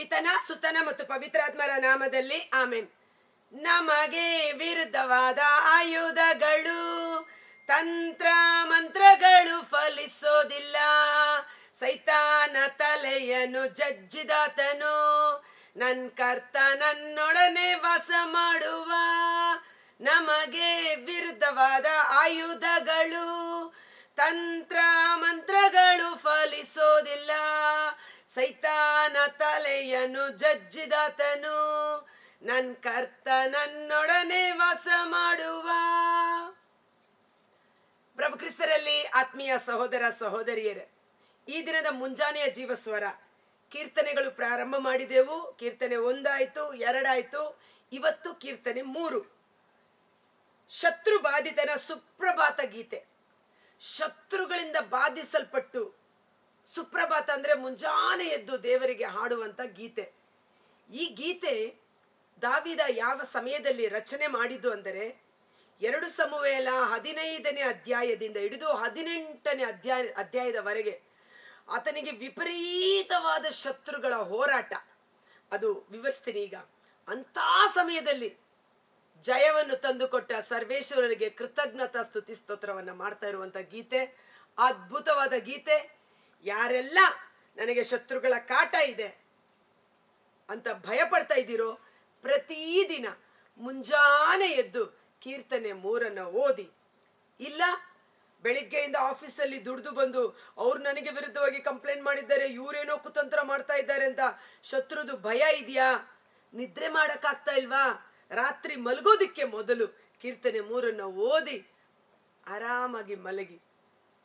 ಪಿತನ ಸುತನ ಮತ್ತು ಪವಿತ್ರಾತ್ಮರ ನಾಮದಲ್ಲಿ ಆಮೆನ್. ನಮಗೆ ವಿರುದ್ಧವಾದ ಆಯುಧಗಳು, ತಂತ್ರ ಮಂತ್ರಗಳು ಫಲಿಸೋದಿಲ್ಲ. ಸೈತಾನ ತಲೆಯನ್ನು ಜಜ್ಜಿದಾತನು, ನನ್ ಕರ್ತ ನನ್ನೊಡನೆ ವಾಸ ಮಾಡುವ. ನಮಗೆ ವಿರುದ್ಧವಾದ ಆಯುಧಗಳು, ತಂತ್ರ ಮಂತ್ರಗಳು ಫಲಿಸೋದಿಲ್ಲ. ಸೈತಾನ ತಲೆಯನ್ನು ಜಜ್ಜಿದಾತನು, ನನ್ ಕರ್ತ ನನ್ನೊಡನೆ ವಾಸ ಮಾಡುವ. ಪ್ರಭು ಕ್ರಿಸ್ತರಲ್ಲಿ ಆತ್ಮೀಯ ಸಹೋದರ ಸಹೋದರಿಯರೇ, ಈ ದಿನದ ಮುಂಜಾನೆಯ ಜೀವಸ್ವರ ಕೀರ್ತನೆಗಳು ಪ್ರಾರಂಭ ಮಾಡಿದೆವು. ಕೀರ್ತನೆ 1 ಆಯ್ತು, 2 ಆಯ್ತು, ಇವತ್ತು ಕೀರ್ತನೆ 3. ಶತ್ರು ಬಾಧಿತನ ಸುಪ್ರಭಾತ ಗೀತೆ. ಶತ್ರುಗಳಿಂದ ಬಾಧಿಸಲ್ಪಟ್ಟು ಸುಪ್ರಭಾತ ಅಂದ್ರೆ ಮುಂಜಾನೆ ಎದ್ದು ದೇವರಿಗೆ ಹಾಡುವಂತ ಗೀತೆ. ಈ ಗೀತೆ ದಾವೀದ ಯಾವ ಸಮಯದಲ್ಲಿ ರಚನೆ ಮಾಡಿದ್ದು ಅಂದರೆ 2 ಸಮುವೇಲ 15ನೇ ಅಧ್ಯಾಯದಿಂದ ಹಿಡಿದು 18ನೇ ಅಧ್ಯಾಯದವರೆಗೆ ಆತನಿಗೆ ವಿಪರೀತವಾದ ಶತ್ರುಗಳ ಹೋರಾಟ. ಅದು ವಿವರಿಸ್ತೀನಿ ಈಗ. ಅಂತ ಸಮಯದಲ್ಲಿ ಜಯವನ್ನು ತಂದುಕೊಟ್ಟ ಸರ್ವೇಶ್ವರನಿಗೆ ಕೃತಜ್ಞತಾ ಸ್ತುತಿ ಸ್ತೋತ್ರವನ್ನ ಮಾಡ್ತಾ ಇರುವಂತ ಗೀತೆ, ಅದ್ಭುತವಾದ ಗೀತೆ. ಯಾರೆಲ್ಲ ನನಗೆ ಶತ್ರುಗಳ ಕಾಟ ಇದೆ ಅಂತ ಭಯ ಪಡ್ತಾ ಇದ್ದೀರೋ, ಪ್ರತಿದಿನ ಮುಂಜಾನೆ ಎದ್ದು ಕೀರ್ತನೆ 3 ಓದಿ. ಇಲ್ಲ ಬೆಳಿಗ್ಗೆಯಿಂದ ಆಫೀಸಲ್ಲಿ ದುಡ್ದು ಬಂದು ಅವ್ರು ನನಗೆ ವಿರುದ್ಧವಾಗಿ ಕಂಪ್ಲೇಂಟ್ ಮಾಡಿದ್ದಾರೆ, ಇವರೇನೋ ಕುತಂತ್ರ ಮಾಡ್ತಾ ಇದ್ದಾರೆ ಅಂತ ಶತ್ರುದು ಭಯ ಇದೆಯಾ? ನಿದ್ರೆ ಮಾಡಕ್ಕಾಗ್ತಾ ಇಲ್ವಾ? ರಾತ್ರಿ ಮಲಗೋದಿಕ್ಕೆ ಮೊದಲು ಕೀರ್ತನೆ 3 ಓದಿ ಆರಾಮಾಗಿ ಮಲಗಿ.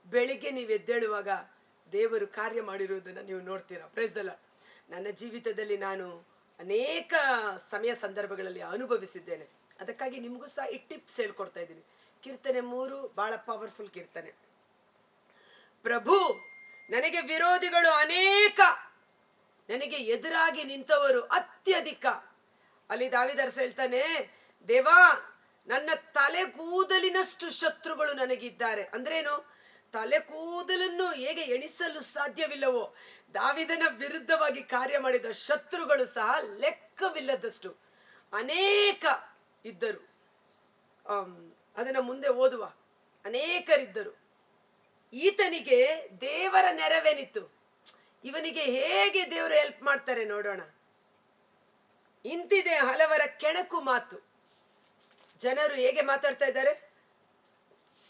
ಬೆಳಿಗ್ಗೆ ನೀವು ಎದ್ದೇಳುವಾಗ ದೇವರು ಕಾರ್ಯ ಮಾಡಿರುವುದನ್ನು ನೀವು ನೋಡ್ತೀರಾ. Praise the lord. ನನ್ನ ಜೀವಿತದಲ್ಲಿ ನಾನು ಅನೇಕ ಸಂದರ್ಭಗಳಲ್ಲಿ ಅನುಭವಿಸಿದ್ದೇನೆ. ಅದಕ್ಕಾಗಿ ನಿಮಗೂ ಸಹ ಈ ಟಿಪ್ಸ್ ಹೇಳ್ಕೊಡ್ತಾ ಇದ್ದೀನಿ. ಕೀರ್ತನೆ 3 ಬಹಳ ಪವರ್ಫುಲ್ ಕೀರ್ತನೆ. ಪ್ರಭು, ನನಗೆ ವಿರೋಧಿಗಳು ಅನೇಕ, ನನಗೆ ಎದುರಾಗಿ ನಿಂತವರು ಅತ್ಯಧಿಕ. ಅಲ್ಲಿ ದಾವೀದರಸ ಹೇಳ್ತಾನೆ, ದೇವಾ ನನ್ನ ತಲೆ ಕೂದಲಿನಷ್ಟು ಶತ್ರುಗಳು ನನಗಿದ್ದಾರೆ. ಅಂದ್ರೇನು? ತಲೆ ಕೂದಲನ್ನು ಹೇಗೆ ಎಣಿಸಲು ಸಾಧ್ಯವಿಲ್ಲವೋ, ದಾವೀದನ ವಿರುದ್ಧವಾಗಿ ಕಾರ್ಯ ಮಾಡಿದ ಶತ್ರುಗಳು ಸಹ ಲೆಕ್ಕವಿಲ್ಲದಷ್ಟು ಅನೇಕ ಇದ್ದರು. ಅದನ್ನ ಮುಂದೆ ಓದುವ. ಅನೇಕರಿದ್ದರು. ಈತನಿಗೆ ದೇವರ ನೆರವೇನಿತ್ತು. ಇವನಿಗೆ ಹೇಗೆ ದೇವರು ಹೆಲ್ಪ್ ಮಾಡ್ತಾರೆ ನೋಡೋಣ. ಇಂತಿದೆ ಹಲವರ ಕೆಣಕು ಮಾತು. ಜನರು ಹೇಗೆ ಮಾತಾಡ್ತಾ ಇದ್ದಾರೆ,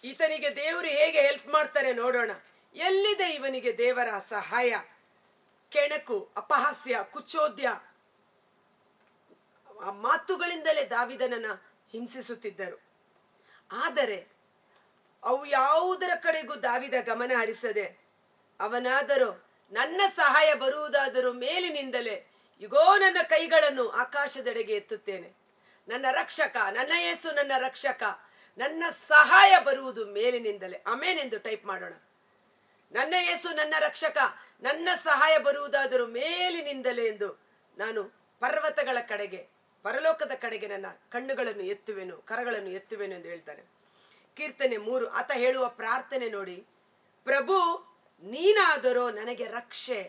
ಈತನಿಗೆ ದೇವರು ಹೇಗೆ ಹೆಲ್ಪ್ ಮಾಡ್ತಾರೆ ನೋಡೋಣ. ಎಲ್ಲಿದೆ ಇವನಿಗೆ ದೇವರ ಸಹಾಯ? ಕೆಣಕು, ಅಪಹಾಸ್ಯ, ಕುಚೋದ್ಯ, ಆ ಮಾತುಗಳಿಂದಲೇ ದಾವೀದನನ್ನ ಹಿಂಸಿಸುತ್ತಿದ್ದರು. ಆದರೆ ಅವು ಯಾವುದರ ಕಡೆಗೂ ದಾವೀದ ಗಮನ ಹರಿಸದೆ, ಅವನಾದರೂ ನನ್ನ ಸಹಾಯ ಬರುವುದಾದರೂ ಮೇಲಿನಿಂದಲೇ, ಇಗೋ ನನ್ನ ಕೈಗಳನ್ನು ಆಕಾಶದೆಡೆಗೆ ಎತ್ತುತ್ತೇನೆ. ನನ್ನ ರಕ್ಷಕ, ನನ್ನ ಯೇಸು ನನ್ನ ರಕ್ಷಕ, ನನ್ನ ಸಹಾಯ ಬರುವುದು ಮೇಲಿನಿಂದಲೇ. ಆಮೆನ್ ಎಂದು ಟೈಪ್ ಮಾಡೋಣ. ನನ್ನ ಯೇಸು ನನ್ನ ರಕ್ಷಕ, ನನ್ನ ಸಹಾಯ ಬರುವುದಾದರೂ ಮೇಲಿನಿಂದಲೇ ಎಂದು ನಾನು ಪರ್ವತಗಳ ಕಡೆಗೆ, ಪರಲೋಕದ ಕಡೆಗೆ ನನ್ನ ಕಣ್ಣುಗಳನ್ನು ಎತ್ತುವೆನು, ಕರಗಳನ್ನು ಎತ್ತುವೆನು ಎಂದು ಹೇಳ್ತಾನೆ. ಕೀರ್ತನೆ 3 ಆತ ಹೇಳುವ ಪ್ರಾರ್ಥನೆ ನೋಡಿ. ಪ್ರಭು, ನೀನಾದರೋ ನನಗೆ ರಕ್ಷೆ,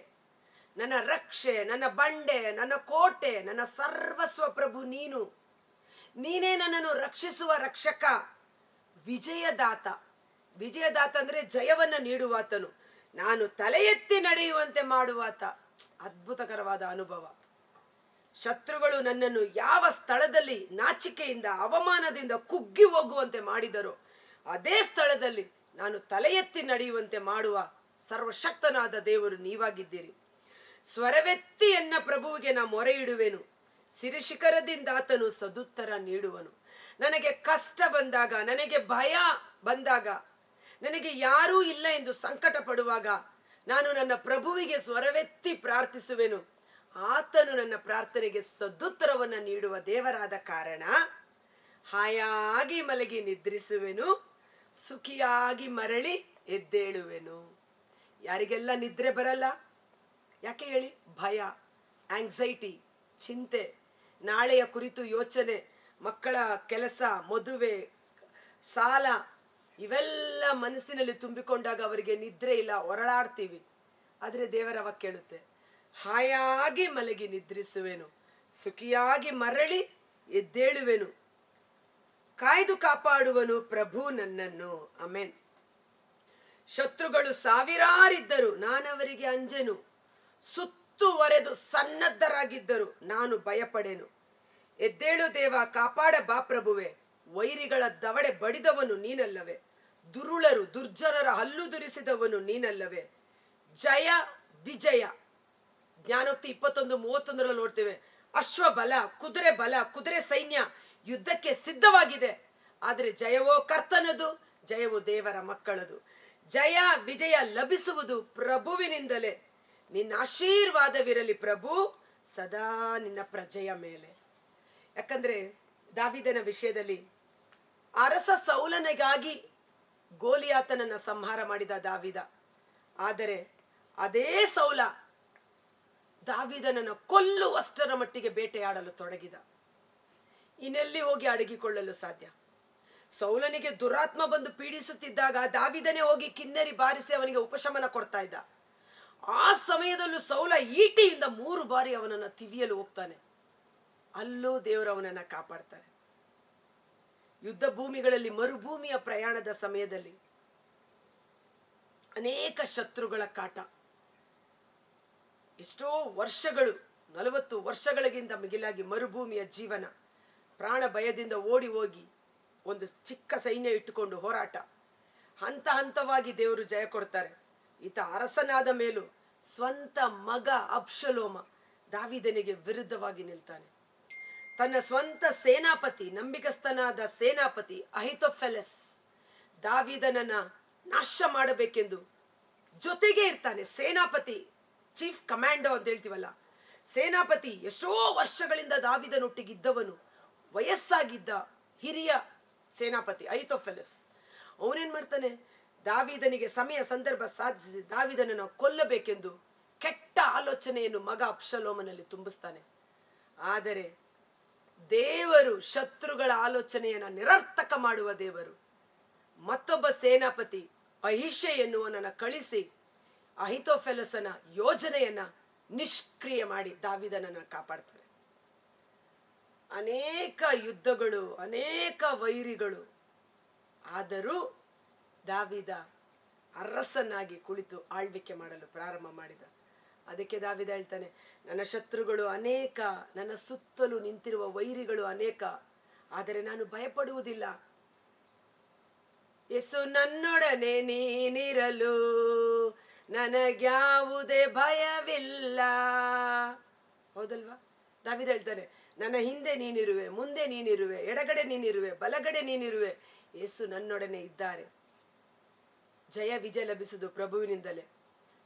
ನನ್ನ ರಕ್ಷೆ, ನನ್ನ ಬಂಡೆ, ನನ್ನ ಕೋಟೆ, ನನ್ನ ಸರ್ವಸ್ವ. ಪ್ರಭು ನೀನೇ ನನ್ನನ್ನು ರಕ್ಷಿಸುವ ರಕ್ಷಕ. ವಿಜಯದಾತ. ವಿಜಯದಾತ ಅಂದ್ರೆ ಜಯವನ್ನ ನೀಡುವಾತನು. ನಾನು ತಲೆ ಎತ್ತಿ ನಡೆಯುವಂತೆ ಮಾಡುವಾತ. ಅದ್ಭುತಕರವಾದ ಅನುಭವ. ಶತ್ರುಗಳು ನನ್ನನ್ನು ಯಾವ ಸ್ಥಳದಲ್ಲಿ ನಾಚಿಕೆಯಿಂದ ಅವಮಾನದಿಂದ ಕುಗ್ಗಿ ಹೋಗುವಂತೆ ಮಾಡಿದರೋ ಅದೇ ಸ್ಥಳದಲ್ಲಿ ನಾನು ತಲೆ ಎತ್ತಿ ನಡೆಯುವಂತೆ ಮಾಡುವ ಸರ್ವಶಕ್ತನಾದ ದೇವರು ನೀವಾಗಿದ್ದೀರಿ. ಸ್ವರವೆತ್ತಿ ಎನ್ನ ಪ್ರಭುವಿಗೆ ನಾ ಮೊರೆ ಇಡುವೆನು, ಸಿರಿಶಿಖರದಿಂದ ಆತನು ಸದುತ್ತರ ನೀಡುವನು. ನನಗೆ ಕಷ್ಟ ಬಂದಾಗ, ನನಗೆ ಭಯ ಬಂದಾಗ, ನನಗೆ ಯಾರೂ ಇಲ್ಲ ಎಂದು ಸಂಕಟ ಪಡುವಾಗ ನಾನು ನನ್ನ ಪ್ರಭುವಿಗೆ ಸ್ವರವೆತ್ತಿ ಪ್ರಾರ್ಥಿಸುವೆನು. ಆತನು ನನ್ನ ಪ್ರಾರ್ಥನೆಗೆ ಸದುತ್ತರವನ್ನ ನೀಡುವ ದೇವರಾದ ಕಾರಣ ಹಾಯಾಗಿ ಮಲಗಿ ನಿದ್ರಿಸುವೆನು, ಸುಖಿಯಾಗಿ ಮರಳಿ ಎದ್ದೇಳುವೆನು. ಯಾರಿಗೆಲ್ಲ ನಿದ್ರೆ ಬರಲ್ಲ? ಯಾಕೆ ಹೇಳಿ? ಭಯ, ಆಂಗ್ಸೈಟಿ, ಚಿಂತೆ, ನಾಳೆಯ ಕುರಿತು ಯೋಚನೆ, ಮಕ್ಕಳ ಕೆಲಸ, ಮದುವೆ, ಸಾಲ, ಇವೆಲ್ಲ ಮನಸ್ಸಿನಲ್ಲಿ ತುಂಬಿಕೊಂಡಾಗ ಅವರಿಗೆ ನಿದ್ರೆ ಇಲ್ಲ, ಹೊರಳಾಡ್ತೀವಿ. ಆದರೆ ದೇವರ ವಾಕ್ಯ ಹೇಳುತ್ತೆ, ಹಾಯಾಗಿ ಮಲಗಿ ನಿದ್ರಿಸುವೆನು, ಸುಖಿಯಾಗಿ ಮರಳಿ ಎದ್ದೇಳುವೆನು. ಕಾಯ್ದು ಕಾಪಾಡುವನು ಪ್ರಭು ನನ್ನನ್ನು. ಆಮೆನ್. ಶತ್ರುಗಳು ಸಾವಿರಾರಿದ್ದರು, ನಾನವರಿಗೆ ಅಂಜೆನು. ಸುತ್ತುವರೆದು ಸನ್ನದ್ಧರಾಗಿದ್ದರು, ನಾನು ಭಯಪಡೆನು. ಎದ್ದೇಳು ದೇವ, ಕಾಪಾಡ ಬಾ ಪ್ರಭುವೆ. ವೈರಿಗಳ ದವಡೆ ಬಡಿದವನು ನೀನಲ್ಲವೇ? ದುರುಳರು ದುರ್ಜನರ ಹಲ್ಲು ದುರಿಸಿದವನು ನೀನಲ್ಲವೇ? ಜಯ ವಿಜಯ. ಜ್ಞಾನೋಕ್ತಿ 21:31 ನೋಡ್ತೇವೆ. ಅಶ್ವಬಲ, ಕುದುರೆ ಬಲ, ಕುದುರೆ ಸೈನ್ಯ ಯುದ್ಧಕ್ಕೆ ಸಿದ್ಧವಾಗಿದೆ. ಆದರೆ ಜಯವೋ ಕರ್ತನದು, ಜಯವು ದೇವರ ಮಕ್ಕಳದು. ಜಯ ವಿಜಯ ಲಭಿಸುವುದು ಪ್ರಭುವಿನಿಂದಲೇ. ನಿನ್ನ ಆಶೀರ್ವಾದವಿರಲಿ ಪ್ರಭು ಸದಾ ನಿನ್ನ ಪ್ರಜೆಯ ಮೇಲೆ. ಯಾಕಂದ್ರೆ ದಾವೀದನ ವಿಷಯದಲ್ಲಿ ಅರಸ ಸೌಲನಿಗಾಗಿ ಗೋಲಿಯಾತನನ್ನ ಸಂಹಾರ ಮಾಡಿದ ದಾವೀದ. ಆದರೆ ಅದೇ ಸೌಲ ದಾವೀದನನ್ನು ಕೊಲ್ಲುವಷ್ಟರ ಮಟ್ಟಿಗೆ ಬೇಟೆಯಾಡಲು ತೊಡಗಿದ. ಇನ್ನೆಲ್ಲಿ ಹೋಗಿ ಅಡಗಿಕೊಳ್ಳಲು ಸಾಧ್ಯ? ಸೌಲನಿಗೆ ದುರಾತ್ಮ ಬಂದು ಪೀಡಿಸುತ್ತಿದ್ದಾಗ ದಾವೀದನೇ ಹೋಗಿ ಕಿನ್ನರಿ ಬಾರಿಸಿ ಅವನಿಗೆ ಉಪಶಮನ ಕೊಡ್ತಾ ಇದ್ದ. ಆ ಸಮಯದಲ್ಲೂ ಸೌಲ ಈಟಿಯಿಂದ 3 ಬಾರಿ ಅವನನ್ನ ತಿವಿಯಲು ಹೋಗ್ತಾನೆ. ಅಲ್ಲೂ ದೇವರು ಅವನನ್ನ ಕಾಪಾಡ್ತಾರೆ. ಯುದ್ಧ ಭೂಮಿಗಳಲ್ಲಿ, ಮರುಭೂಮಿಯ ಪ್ರಯಾಣದ ಸಮಯದಲ್ಲಿ ಅನೇಕ ಶತ್ರುಗಳ ಕಾಟ. ಎಷ್ಟೋ ವರ್ಷಗಳು, 40 ವರ್ಷಗಳಿಗಿಂತ ಮಿಗಿಲಾಗಿ ಮರುಭೂಮಿಯ ಜೀವನ, ಪ್ರಾಣ ಭಯದಿಂದ ಓಡಿ ಹೋಗಿ ಒಂದು ಚಿಕ್ಕ ಸೈನ್ಯ ಇಟ್ಟುಕೊಂಡು ಹೋರಾಟ. ಹಂತ ಹಂತವಾಗಿ ದೇವರು ಜಯ ಕೊಡ್ತಾರೆ. ಈತ ಅರಸನಾದ ಮೇಲೂ ಸ್ವಂತ ಮಗ ಅಬ್ಷಲೋಮ ದಾವೀದನಿಗೆ ವಿರುದ್ಧವಾಗಿ ನಿಲ್ತಾನೆ. ತನ್ನ ಸ್ವಂತ ಸೇನಾಪತಿ, ನಂಬಿಕಸ್ಥನಾದ ಸೇನಾಪತಿ ಅಹಿತೋಫೆಲೆಸ್ ದಾವೀದನನ್ನ ನಾಶ ಮಾಡಬೇಕೆಂದು ಜೊತೆಗೆ ಇರ್ತಾನೆ. ಸೇನಾಪತಿ, ಚೀಫ್ ಕಮಾಂಡೋ ಅಂತ ಹೇಳ್ತೀವಲ್ಲ, ಸೇನಾಪತಿ, ಎಷ್ಟೋ ವರ್ಷಗಳಿಂದ ದಾವೀದನೊಟ್ಟಿಗಿದ್ದವನು, ವಯಸ್ಸಾಗಿದ್ದ ಹಿರಿಯ ಸೇನಾಪತಿ ಅಹಿತೋಫೆಲೆಸ್. ಅವನೇನ್ ಮಾಡ್ತಾನೆ? ದಾವೀದನಿಗೆ ಸಮಯ ಸಂದರ್ಭ ಸಾಧಿಸಿ ದಾವೀದನನ್ನು ಕೊಲ್ಲಬೇಕೆಂದು ಕೆಟ್ಟ ಆಲೋಚನೆಯನ್ನು ಮಗ ಅಬ್ಷಲೋಮನಲ್ಲಿ ತುಂಬಿಸ್ತಾನೆ. ಆದರೆ ದೇವರು ಶತ್ರುಗಳ ಆಲೋಚನೆಯನ್ನ ನಿರರ್ಥಕ ಮಾಡುವ ದೇವರು. ಮತ್ತೊಬ್ಬ ಸೇನಾಪತಿ ಅಹಿಷೆ ಎನ್ನುವನನ್ನ ಕಳಿಸಿ ಅಹಿತೋಫೆಲೆಸನ ಯೋಜನೆಯನ್ನ ನಿಷ್ಕ್ರಿಯ ಮಾಡಿ ದಾವೀದನನ್ನ ಕಾಪಾಡ್ತಾರೆ. ಅನೇಕ ಯುದ್ಧಗಳು, ಅನೇಕ ವೈರಿಗಳು. ಆದರೂ ದಾವೀದ ಅರಸನಾಗಿ ಕುಳಿತು ಆಳ್ವಿಕೆ ಮಾಡಲು ಪ್ರಾರಂಭ ಮಾಡಿದ. ಅದಕ್ಕೆ ದಾವೀದ ಹೇಳ್ತಾನೆ, ನನ್ನ ಶತ್ರುಗಳು ಅನೇಕ, ನನ್ನ ಸುತ್ತಲೂ ನಿಂತಿರುವ ವೈರಿಗಳು ಅನೇಕ, ಆದರೆ ನಾನು ಭಯಪಡುವುದಿಲ್ಲ. ಯೇಸು ನನ್ನೊಡನೆ ನೀನಿರಲು ನನಗ್ಯಾವುದೇ ಭಯವಿಲ್ಲ. ಹೌದಲ್ವಾ? ದಾವೀದ ಹೇಳ್ತಾನೆ, ನನ್ನ ಹಿಂದೆ ನೀನಿರುವೆ, ಮುಂದೆ ನೀನಿರುವೆ, ಎಡಗಡೆ ನೀನಿರುವೆ, ಬಲಗಡೆ ನೀನಿರುವೆ. ಯೇಸು ನನ್ನೊಡನೆ ಇದ್ದಾರೆ. ಜಯ ವಿಜಯ ಲಭಿಸುವುದು ಪ್ರಭುವಿನಿಂದಲೇ.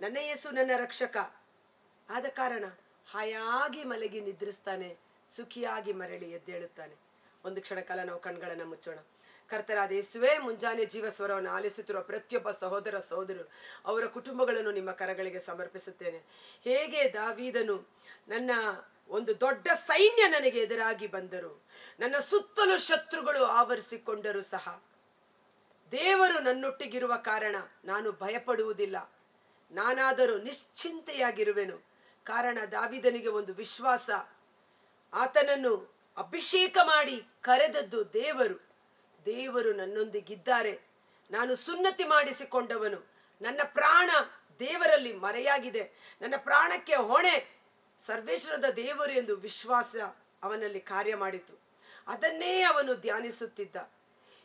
ನನ್ನ ಯೇಸು ನನ್ನ ರಕ್ಷಕ. ಆದ ಕಾರಣ ಹಾಯಾಗಿ ಮಲಗಿ ನಿದ್ರಿಸ್ತಾನೆ, ಸುಖಿಯಾಗಿ ಮರಳಿ ಎದ್ದೇಳುತ್ತಾನೆ. ಒಂದು ಕ್ಷಣ ಕಾಲ ನಾವು ಕಣ್ಗಳನ್ನು ಮುಚ್ಚೋಣ. ಕರ್ತರಾದ ಯೇಸುವೇ, ಮುಂಜಾನೆ ಜೀವ ಸ್ವರವನ್ನು ಆಲಿಸುತ್ತಿರುವ ಪ್ರತಿಯೊಬ್ಬ ಸಹೋದರ ಸಹೋದರರು, ಅವರ ಕುಟುಂಬಗಳನ್ನು ನಿಮ್ಮ ಕರಗಳಿಗೆ ಸಮರ್ಪಿಸುತ್ತೇನೆ. ಹೇಗೆ ದಾವೀದನು, ನನ್ನ ಒಂದು ದೊಡ್ಡ ಸೈನ್ಯ ನನಗೆ ಎದುರಾಗಿ ಬಂದರು, ನನ್ನ ಸುತ್ತಲೂ ಶತ್ರುಗಳು ಆವರಿಸಿಕೊಂಡರೂ ಸಹ ದೇವರು ನನ್ನೊಟ್ಟಿಗಿರುವ ಕಾರಣ ನಾನು ಭಯಪಡುವುದಿಲ್ಲ. ನಾನಾದರೂ ನಿಶ್ಚಿಂತೆಯಾಗಿರುವೆನು. ಕಾರಣ ದಾವೀದನಿಗೆ ಒಂದು ವಿಶ್ವಾಸ, ಆತನನ್ನು ಅಭಿಷೇಕ ಮಾಡಿ ಕರೆದದ್ದು ದೇವರು. ದೇವರು ನನ್ನೊಂದಿಗಿದ್ದಾರೆ. ನಾನು ಸುನ್ನತಿ ಮಾಡಿಸಿಕೊಂಡವನು. ನನ್ನ ಪ್ರಾಣ ದೇವರಲ್ಲಿ ಮರೆಯಾಗಿದೆ. ನನ್ನ ಪ್ರಾಣಕ್ಕೆ ಹೊಣೆ ಸರ್ವೇಶ್ವರದ ದೇವರು ಎಂದು ವಿಶ್ವಾಸ ಅವನಲ್ಲಿ ಕಾರ್ಯ ಮಾಡಿತು. ಅದನ್ನೇ ಅವನು ಧ್ಯಾನಿಸುತ್ತಿದ್ದ.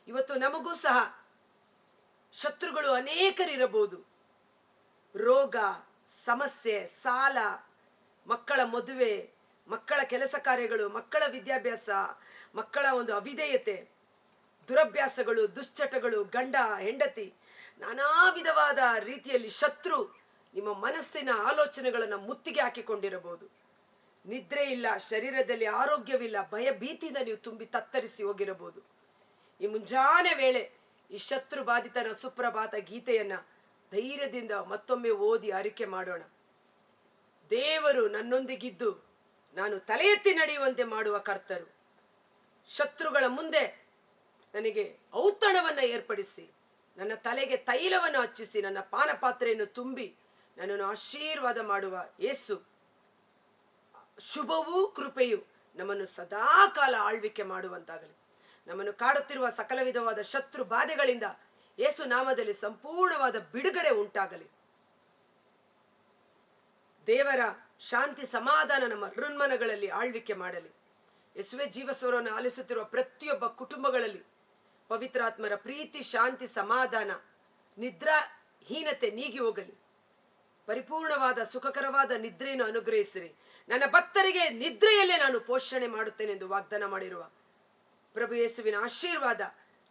ಇವತ್ತು ನಮಗೂ ಸಹ ಶತ್ರುಗಳು ಅನೇಕರಿರಬಹುದು. ರೋಗ, ಸಮಸ್ಯೆ, ಸಾಲ, ಮಕ್ಕಳ ಮದುವೆ, ಮಕ್ಕಳ ಕೆಲಸ ಕಾರ್ಯಗಳು, ಮಕ್ಕಳ ವಿದ್ಯಾಭ್ಯಾಸ, ಮಕ್ಕಳ ಒಂದು ಅವಿಧೇಯತೆ, ದುರಭ್ಯಾಸಗಳು, ದುಶ್ಚಟಗಳು, ಗಂಡ ಹೆಂಡತಿ, ನಾನಾ ವಿಧವಾದ ರೀತಿಯಲ್ಲಿ ಶತ್ರು ನಿಮ್ಮ ಮನಸ್ಸಿನ ಆಲೋಚನೆಗಳನ್ನು ಮುತ್ತಿಗೆ ಹಾಕಿಕೊಂಡಿರಬಹುದು. ನಿದ್ರೆ ಇಲ್ಲ, ಶರೀರದಲ್ಲಿ ಆರೋಗ್ಯವಿಲ್ಲ, ಭಯ ಭೀತಿಯಿಂದ ನೀವು ತುಂಬಿ ತತ್ತರಿಸಿ ಹೋಗಿರಬಹುದು. ಈ ಮುಂಜಾನೆ ವೇಳೆ ಈ ಶತ್ರು ಬಾಧಿತನ ಸುಪ್ರಭಾತ ಗೀತೆಯನ್ನ ಧೈರ್ಯದಿಂದ ಮತ್ತೊಮ್ಮೆ ಓದಿ ಅರಿಕೆ ಮಾಡೋಣ. ದೇವರು ನನ್ನೊಂದಿಗಿದ್ದು ನಾನು ತಲೆ ಎತ್ತಿ ನಡೆಯುವಂತೆ ಮಾಡುವ ಕರ್ತರು. ಶತ್ರುಗಳ ಮುಂದೆ ನನಗೆ ಔತಣವನ್ನು ಏರ್ಪಡಿಸಿ, ನನ್ನ ತಲೆಗೆ ತೈಲವನ್ನು ಹಚ್ಚಿಸಿ, ನನ್ನ ಪಾನಪಾತ್ರೆಯನ್ನು ತುಂಬಿ ನನ್ನನ್ನು ಆಶೀರ್ವಾದ ಮಾಡುವ ಯೇಸು ಶುಭವೂ ಕೃಪೆಯು ನಮ್ಮನ್ನು ಸದಾ ಕಾಲ ಆಳ್ವಿಕೆ ಮಾಡುವಂತಾಗಲಿ. ನಮ್ಮನ್ನು ಕಾಡುತ್ತಿರುವ ಸಕಲ ವಿಧವಾದ ಶತ್ರು ಬಾಧೆಗಳಿಂದ ಯೇಸು ನಾಮದಲ್ಲಿ ಸಂಪೂರ್ಣವಾದ ಬಿಡುಗಡೆ ಉಂಟಾಗಲಿ. ದೇವರ ಶಾಂತಿ ಸಮಾಧಾನ ನಮ್ಮ ಹೃನ್ಮನಗಳಲ್ಲಿ ಆಳ್ವಿಕೆ ಮಾಡಲಿ. ಯೇಸುವೆ ಜೀವಸ್ವರವನ್ನು ಆಲಿಸುತ್ತಿರುವ ಪ್ರತಿಯೊಬ್ಬ ಕುಟುಂಬಗಳಲ್ಲಿ ಪವಿತ್ರಾತ್ಮರ ಪ್ರೀತಿ, ಶಾಂತಿ, ಸಮಾಧಾನ, ನಿದ್ರಾಹೀನತೆ ನೀಗಿ ಹೋಗಲಿ. ಪರಿಪೂರ್ಣವಾದ ಸುಖಕರವಾದ ನಿದ್ರೆಯನ್ನು ಅನುಗ್ರಹಿಸಿರಿ. ನನ್ನ ಭಕ್ತರಿಗೆ ನಿದ್ರೆಯಲ್ಲೇ ನಾನು ಪೋಷಣೆ ಮಾಡುತ್ತೇನೆ ಎಂದು ವಾಗ್ದಾನ ಮಾಡಿರುವ ಪ್ರಭು ಯೇಸುವಿನ ಆಶೀರ್ವಾದ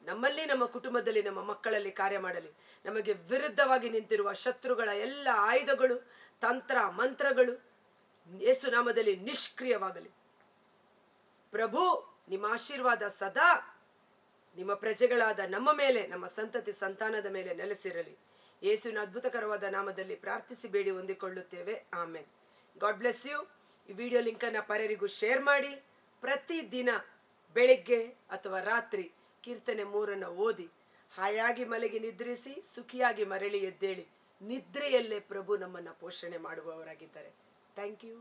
ನಮ್ಮಲ್ಲಿ, ನಮ್ಮ ಕುಟುಂಬದಲ್ಲಿ, ನಮ್ಮ ಮಕ್ಕಳಲ್ಲಿ ಕಾರ್ಯ ಮಾಡಲಿ. ನಮಗೆ ವಿರುದ್ಧವಾಗಿ ನಿಂತಿರುವ ಶತ್ರುಗಳ ಎಲ್ಲ ಆಯುಧಗಳು, ತಂತ್ರ ಮಂತ್ರಗಳು ಯೇಸು ನಾಮದಲ್ಲಿ ನಿಷ್ಕ್ರಿಯವಾಗಲಿ. ಪ್ರಭು, ನಿಮ್ಮ ಆಶೀರ್ವಾದ ಸದಾ ನಿಮ್ಮ ಪ್ರಜೆಗಳಾದ ನಮ್ಮ ಮೇಲೆ, ನಮ್ಮ ಸಂತತಿ ಸಂತಾನದ ಮೇಲೆ ನೆಲೆಸಿರಲಿ. ಯೇಸುವಿನ ಅದ್ಭುತಕರವಾದ ನಾಮದಲ್ಲಿ ಪ್ರಾರ್ಥಿಸಿ ಬೇಡಿ ಹೊಂದಿಕೊಳ್ಳುತ್ತೇವೆ. ಆಮೆನ್. God bless you. ಈ ವಿಡಿಯೋ ಲಿಂಕನ್ನು ಪರರಿಗೂ ಶೇರ್ ಮಾಡಿ. ಪ್ರತಿದಿನ ಬೆಳಿಗ್ಗೆ ಅಥವಾ ರಾತ್ರಿ ಕೀರ್ತನೆ 3 ಓದಿ ಹಾಯಾಗಿ ಮಲಗಿ ನಿದ್ರಿಸಿ ಸುಖಿಯಾಗಿ ಮರಳಿ ಎದ್ದೇಳಿ. ನಿದ್ರೆಯಲ್ಲೇ ಪ್ರಭು ನಮ್ಮನ್ನು ಪೋಷಣೆ ಮಾಡುವವರಾಗಿದ್ದಾರೆ. Thank you.